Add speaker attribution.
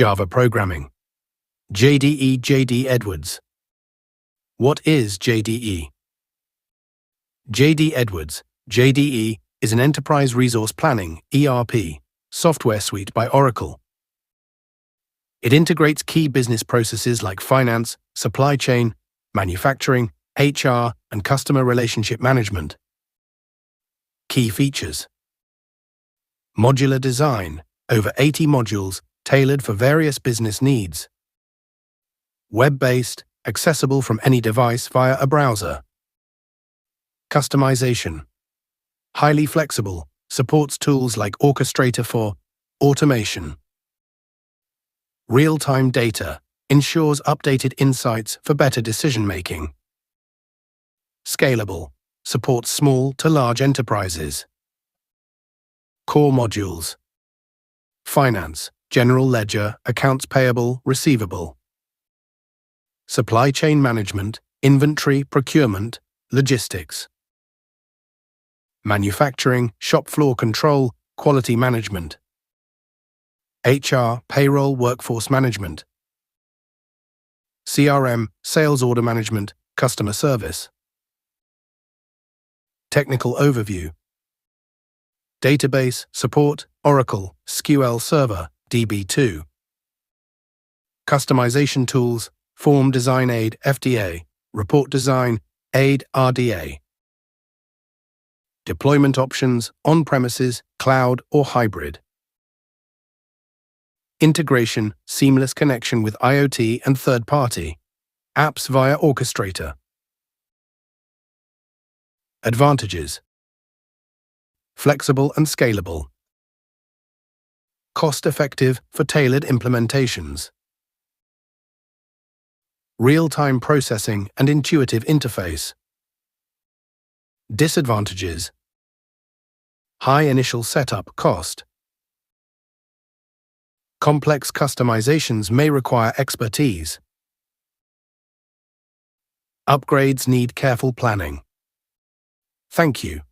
Speaker 1: Java programming. JDE-JD Edwards. What is JDE? JD Edwards, JDE, is an enterprise resource planning (ERP) software suite by Oracle. It integrates key business processes like finance, supply chain, manufacturing, HR, and customer relationship management. Key features: modular design, over 80 modules tailored for various business needs. Web-based, accessible from any device via a browser. Customization: highly flexible, supports tools like Orchestrator for automation. Real-time data, ensures updated insights for better decision-making. Scalable, supports small to large enterprises. Core modules: finance, general ledger, accounts payable, receivable. Supply chain management, inventory, procurement, logistics. Manufacturing, shop floor control, quality management. HR, payroll, workforce management. CRM, sales order management, customer service. Technical overview: database, support, Oracle, SQL Server, DB2. Customization tools, Form Design Aid, FDA, Report Design, Aid, RDA. Deployment options, on-premises, cloud, or hybrid. Integration, seamless connection with IoT and third-party. Apps via Orchestrator. Advantages: flexible and scalable. Cost-effective for tailored implementations. Real-time processing and intuitive interface. Disadvantages: high initial setup cost. Complex customizations may require expertise. Upgrades need careful planning. Thank you.